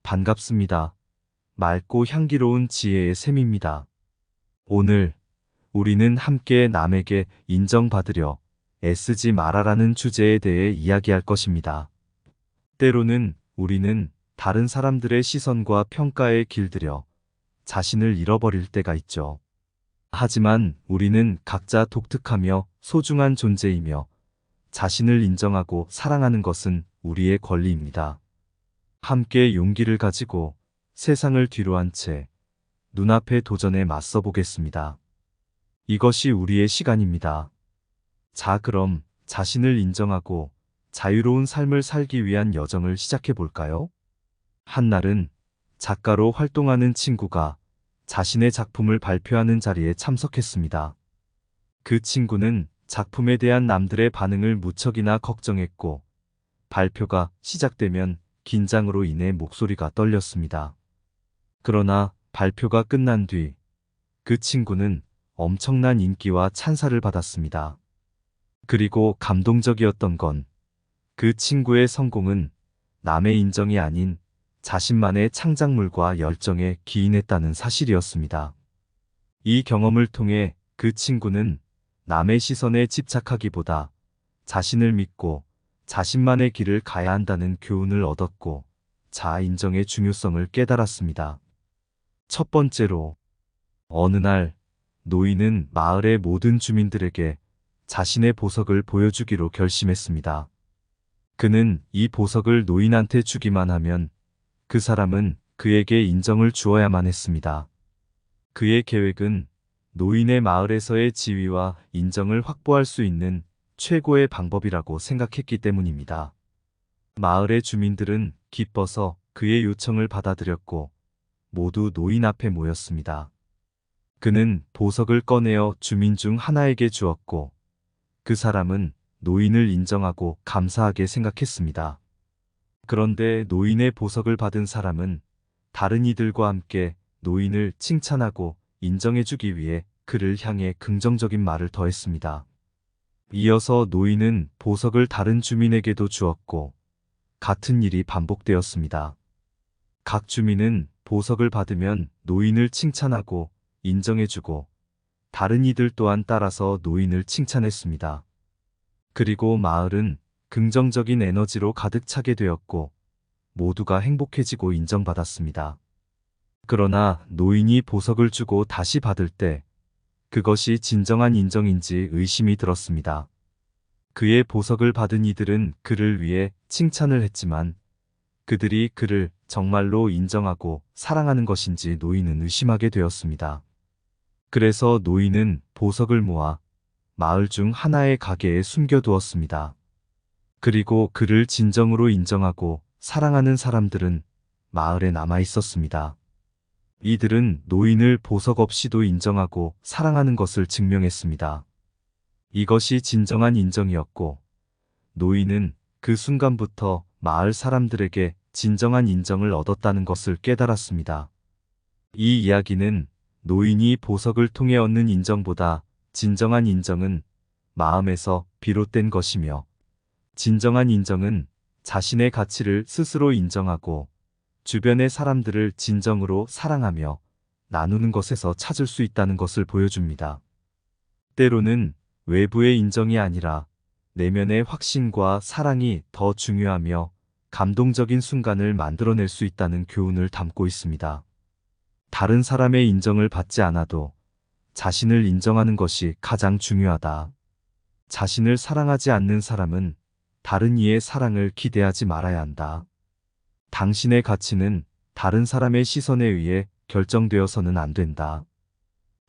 반갑습니다. 맑고 향기로운 지혜의 샘입니다. 오늘 우리는 함께 남에게 인정받으려 애쓰지 마라라는 주제에 대해 이야기할 것입니다. 때로는 우리는 다른 사람들의 시선과 평가에 길들여 자신을 잃어버릴 때가 있죠. 하지만 우리는 각자 독특하며 소중한 존재이며 자신을 인정하고 사랑하는 것은 우리의 권리입니다. 함께 용기를 가지고 세상을 뒤로한 채 눈앞의 도전에 맞서 보겠습니다. 이것이 우리의 시간입니다. 자, 그럼 자신을 인정하고 자유로운 삶을 살기 위한 여정을 시작해 볼까요? 한날은 작가로 활동하는 친구가 자신의 작품을 발표하는 자리에 참석했습니다. 그 친구는 작품에 대한 남들의 반응을 무척이나 걱정했고, 발표가 시작되면 긴장으로 인해 목소리가 떨렸습니다. 그러나 발표가 끝난 뒤 그 친구는 엄청난 인기와 찬사를 받았습니다. 그리고 감동적이었던 건 그 친구의 성공은 남의 인정이 아닌 자신만의 창작물과 열정에 기인했다는 사실이었습니다. 이 경험을 통해 그 친구는 남의 시선에 집착하기보다 자신을 믿고 자신만의 길을 가야 한다는 교훈을 얻었고, 자아 인정의 중요성을 깨달았습니다. 첫 번째로, 어느 날 노인은 마을의 모든 주민들에게 자신의 보석을 보여주기로 결심했습니다. 그는 이 보석을 노인한테 주기만 하면 그 사람은 그에게 인정을 주어야만 했습니다. 그의 계획은 노인의 마을에서의 지위와 인정을 확보할 수 있는 최고의 방법이라고 생각했기 때문입니다. 마을의 주민들은 기뻐서 그의 요청을 받아들였고 모두 노인 앞에 모였습니다. 그는 보석을 꺼내어 주민 중 하나에게 주었고, 그 사람은 노인을 인정하고 감사하게 생각했습니다. 그런데 노인의 보석을 받은 사람은 다른 이들과 함께 노인을 칭찬하고 인정해주기 위해 그를 향해 긍정적인 말을 더했습니다. 이어서 노인은 보석을 다른 주민에게도 주었고, 같은 일이 반복되었습니다. 각 주민은 보석을 받으면 노인을 칭찬하고 인정해주고, 다른 이들 또한 따라서 노인을 칭찬했습니다. 그리고 마을은 긍정적인 에너지로 가득 차게 되었고, 모두가 행복해지고 인정받았습니다. 그러나 노인이 보석을 주고 다시 받을 때 그것이 진정한 인정인지 의심이 들었습니다. 그의 보석을 받은 이들은 그를 위해 칭찬을 했지만 그들이 그를 정말로 인정하고 사랑하는 것인지 노인은 의심하게 되었습니다. 그래서 노인은 보석을 모아 마을 중 하나의 가게에 숨겨두었습니다. 그리고 그를 진정으로 인정하고 사랑하는 사람들은 마을에 남아 있었습니다. 이들은 노인을 보석 없이도 인정하고 사랑하는 것을 증명했습니다. 이것이 진정한 인정이었고, 노인은 그 순간부터 마을 사람들에게 진정한 인정을 얻었다는 것을 깨달았습니다. 이 이야기는 노인이 보석을 통해 얻는 인정보다 진정한 인정은 마음에서 비롯된 것이며, 진정한 인정은 자신의 가치를 스스로 인정하고 주변의 사람들을 진정으로 사랑하며 나누는 것에서 찾을 수 있다는 것을 보여줍니다. 때로는 외부의 인정이 아니라 내면의 확신과 사랑이 더 중요하며 감동적인 순간을 만들어낼 수 있다는 교훈을 담고 있습니다. 다른 사람의 인정을 받지 않아도 자신을 인정하는 것이 가장 중요하다. 자신을 사랑하지 않는 사람은 다른 이의 사랑을 기대하지 말아야 한다. 당신의 가치는 다른 사람의 시선에 의해 결정되어서는 안 된다.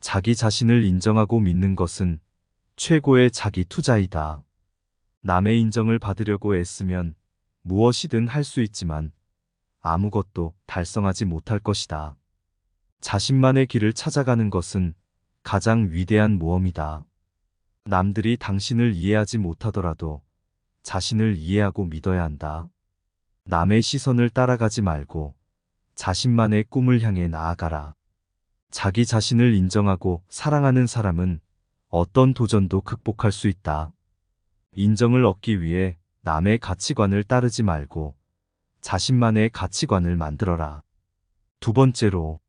자기 자신을 인정하고 믿는 것은 최고의 자기 투자이다. 남의 인정을 받으려고 애쓰면 무엇이든 할 수 있지만 아무것도 달성하지 못할 것이다. 자신만의 길을 찾아가는 것은 가장 위대한 모험이다. 남들이 당신을 이해하지 못하더라도 자신을 이해하고 믿어야 한다. 남의 시선을 따라가지 말고 자신만의 꿈을 향해 나아가라. 자기 자신을 인정하고 사랑하는 사람은 어떤 도전도 극복할 수 있다. 인정을 얻기 위해 남의 가치관을 따르지 말고 자신만의 가치관을 만들어라. 두 번째로,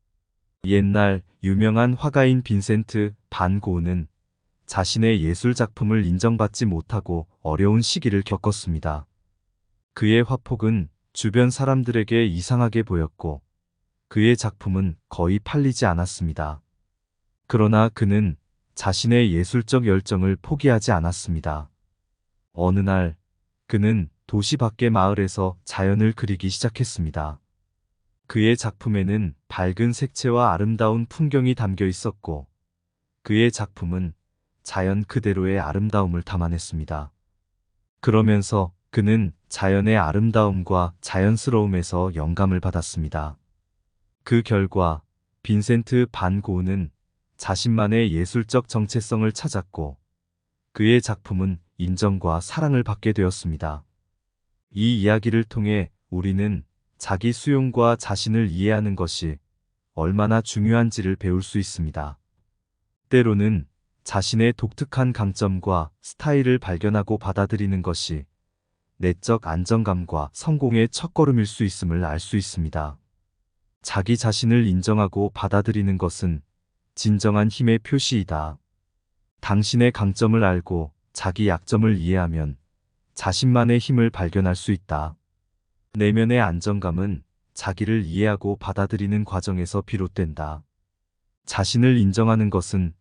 옛날 유명한 화가인 빈센트 반 고흐는 자신의 예술 작품을 인정받지 못하고 어려운 시기를 겪었습니다. 그의 화폭은 주변 사람들에게 이상하게 보였고 그의 작품은 거의 팔리지 않았습니다. 그러나 그는 자신의 예술적 열정을 포기하지 않았습니다. 어느 날 그는 도시 밖의 마을에서 자연을 그리기 시작했습니다. 그의 작품에는 밝은 색채와 아름다운 풍경이 담겨 있었고 그의 작품은 자연 그대로의 아름다움을 담아냈습니다. 그러면서 그는 자연의 아름다움과 자연스러움에서 영감을 받았습니다. 그 결과 빈센트 반 고흐는 자신만의 예술적 정체성을 찾았고 그의 작품은 인정과 사랑을 받게 되었습니다. 이 이야기를 통해 우리는 자기 수용과 자신을 이해하는 것이 얼마나 중요한지를 배울 수 있습니다. 때로는 자신의 독특한 강점과 스타일을 발견하고 받아들이는 것이 내적 안정감과 성공의 첫걸음일 수 있음을 알 수 있습니다. 자기 자신을 인정하고 받아들이는 것은 진정한 힘의 표시이다. 당신의 강점을 알고 자기 약점을 이해하면 자신만의 힘을 발견할 수 있다. 내면의 안정감은 자기를 이해하고 받아들이는 과정에서 비롯된다. 자신을 인정하는 것은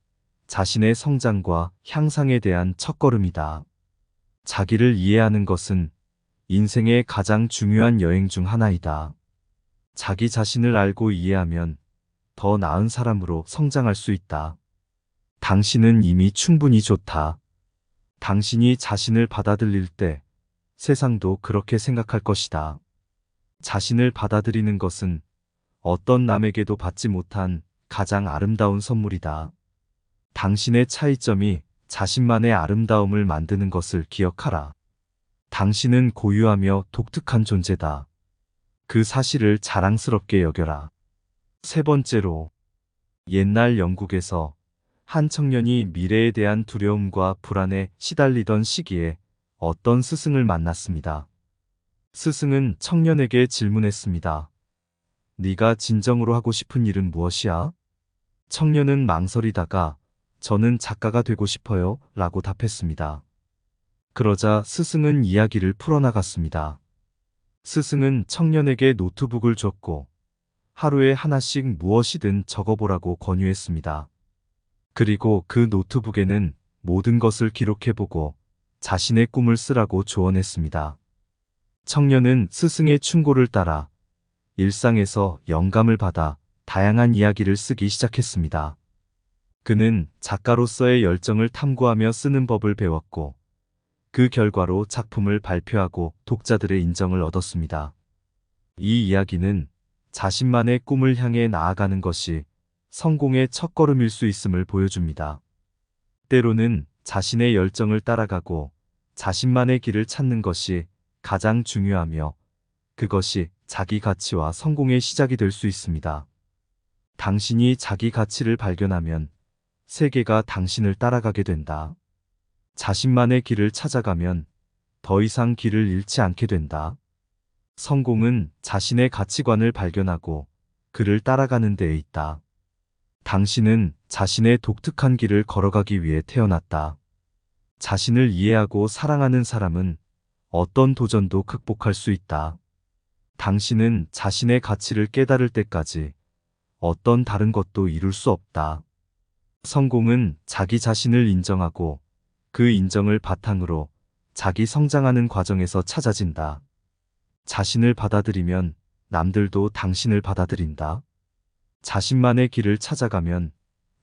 자신의 성장과 향상에 대한 첫걸음이다. 자기를 이해하는 것은 인생의 가장 중요한 여행 중 하나이다. 자기 자신을 알고 이해하면 더 나은 사람으로 성장할 수 있다. 당신은 이미 충분히 좋다. 당신이 자신을 받아들일 때 세상도 그렇게 생각할 것이다. 자신을 받아들이는 것은 어떤 남에게도 받지 못한 가장 아름다운 선물이다. 당신의 차이점이 자신만의 아름다움을 만드는 것을 기억하라. 당신은 고유하며 독특한 존재다. 그 사실을 자랑스럽게 여겨라. 세 번째로, 옛날 영국에서 한 청년이 미래에 대한 두려움과 불안에 시달리던 시기에 어떤 스승을 만났습니다. 스승은 청년에게 질문했습니다. 네가 진정으로 하고 싶은 일은 무엇이야? 청년은 망설이다가 저는 작가가 되고 싶어요 라고 답했습니다. 그러자 스승은 이야기를 풀어나갔습니다. 스승은 청년에게 노트북을 줬고 하루에 하나씩 무엇이든 적어보라고 권유했습니다. 그리고 그 노트북에는 모든 것을 기록해보고 자신의 꿈을 쓰라고 조언했습니다. 청년은 스승의 충고를 따라 일상에서 영감을 받아 다양한 이야기를 쓰기 시작했습니다. 그는 작가로서의 열정을 탐구하며 쓰는 법을 배웠고 그 결과로 작품을 발표하고 독자들의 인정을 얻었습니다. 이 이야기는 자신만의 꿈을 향해 나아가는 것이 성공의 첫걸음일 수 있음을 보여줍니다. 때로는 자신의 열정을 따라가고 자신만의 길을 찾는 것이 가장 중요하며 그것이 자기 가치와 성공의 시작이 될 수 있습니다. 당신이 자기 가치를 발견하면 세계가 당신을 따라가게 된다. 자신만의 길을 찾아가면 더 이상 길을 잃지 않게 된다. 성공은 자신의 가치관을 발견하고 그를 따라가는 데에 있다. 당신은 자신의 독특한 길을 걸어가기 위해 태어났다. 자신을 이해하고 사랑하는 사람은 어떤 도전도 극복할 수 있다. 당신은 자신의 가치를 깨달을 때까지 어떤 다른 것도 이룰 수 없다. 성공은 자기 자신을 인정하고 그 인정을 바탕으로 자기 성장하는 과정에서 찾아진다. 자신을 받아들이면 남들도 당신을 받아들인다. 자신만의 길을 찾아가면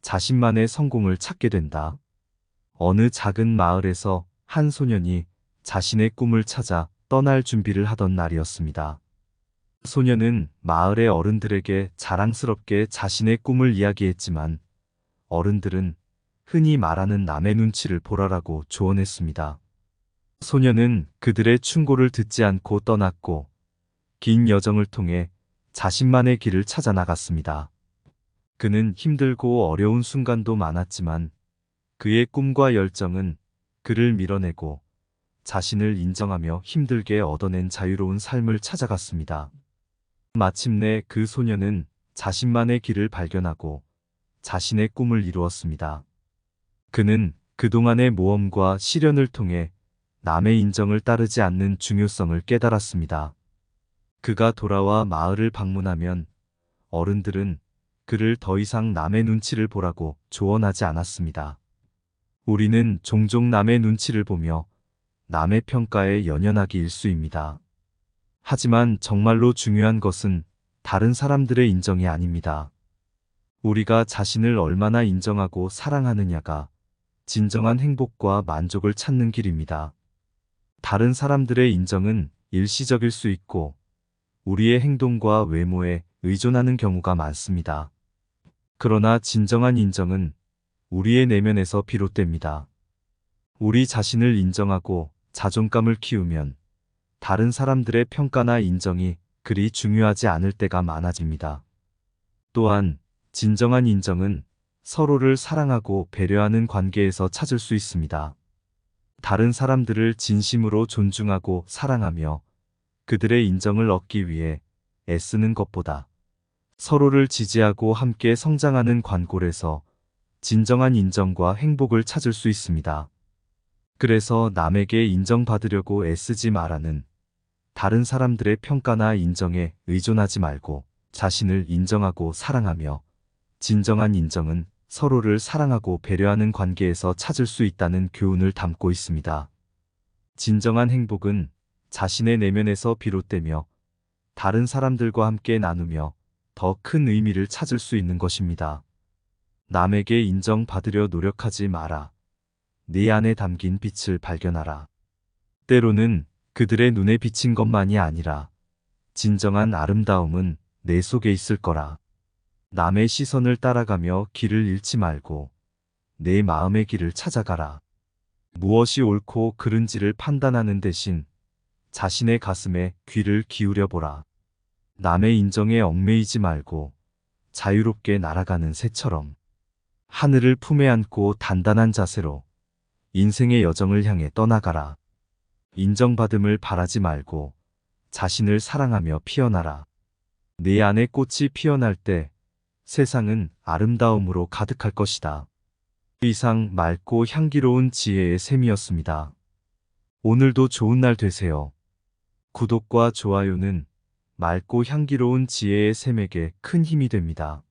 자신만의 성공을 찾게 된다. 어느 작은 마을에서 한 소년이 자신의 꿈을 찾아 떠날 준비를 하던 날이었습니다. 소년은 마을의 어른들에게 자랑스럽게 자신의 꿈을 이야기했지만 어른들은 흔히 말하는 남의 눈치를 보라라고 조언했습니다. 소년은 그들의 충고를 듣지 않고 떠났고 긴 여정을 통해 자신만의 길을 찾아 나갔습니다. 그는 힘들고 어려운 순간도 많았지만 그의 꿈과 열정은 그를 밀어내고 자신을 인정하며 힘들게 얻어낸 자유로운 삶을 찾아갔습니다. 마침내 그 소녀는 자신만의 길을 발견하고 자신의 꿈을 이루었습니다. 그는 그동안의 모험과 시련을 통해 남의 인정을 따르지 않는 중요성을 깨달았습니다. 그가 돌아와 마을을 방문하면 어른들은 그를 더 이상 남의 눈치를 보라고 조언하지 않았습니다. 우리는 종종 남의 눈치를 보며 남의 평가에 연연하기 일쑤입니다. 하지만 정말로 중요한 것은 다른 사람들의 인정이 아닙니다. 우리가 자신을 얼마나 인정하고 사랑하느냐가 진정한 행복과 만족을 찾는 길입니다. 다른 사람들의 인정은 일시적일 수 있고 우리의 행동과 외모에 의존하는 경우가 많습니다. 그러나 진정한 인정은 우리의 내면에서 비롯됩니다. 우리 자신을 인정하고 자존감을 키우면 다른 사람들의 평가나 인정이 그리 중요하지 않을 때가 많아집니다. 또한 진정한 인정은 서로를 사랑하고 배려하는 관계에서 찾을 수 있습니다. 다른 사람들을 진심으로 존중하고 사랑하며 그들의 인정을 얻기 위해 애쓰는 것보다 서로를 지지하고 함께 성장하는 관골에서 진정한 인정과 행복을 찾을 수 있습니다. 그래서 남에게 인정받으려고 애쓰지 말라는 다른 사람들의 평가나 인정에 의존하지 말고 자신을 인정하고 사랑하며 진정한 인정은 서로를 사랑하고 배려하는 관계에서 찾을 수 있다는 교훈을 담고 있습니다. 진정한 행복은 자신의 내면에서 비롯되며 다른 사람들과 함께 나누며 더 큰 의미를 찾을 수 있는 것입니다. 남에게 인정받으려 노력하지 마라. 네 안에 담긴 빛을 발견하라. 때로는 그들의 눈에 비친 것만이 아니라 진정한 아름다움은 내 속에 있을 거라. 남의 시선을 따라가며 길을 잃지 말고 내 마음의 길을 찾아가라. 무엇이 옳고 그른지를 판단하는 대신 자신의 가슴에 귀를 기울여 보라. 남의 인정에 얽매이지 말고 자유롭게 날아가는 새처럼 하늘을 품에 안고 단단한 자세로 인생의 여정을 향해 떠나가라. 인정받음을 바라지 말고 자신을 사랑하며 피어나라. 내 안에 꽃이 피어날 때 세상은 아름다움으로 가득할 것이다. 이상 맑고 향기로운 지혜의 샘이었습니다. 오늘도 좋은 날 되세요. 구독과 좋아요는 맑고 향기로운 지혜의 샘에게 큰 힘이 됩니다.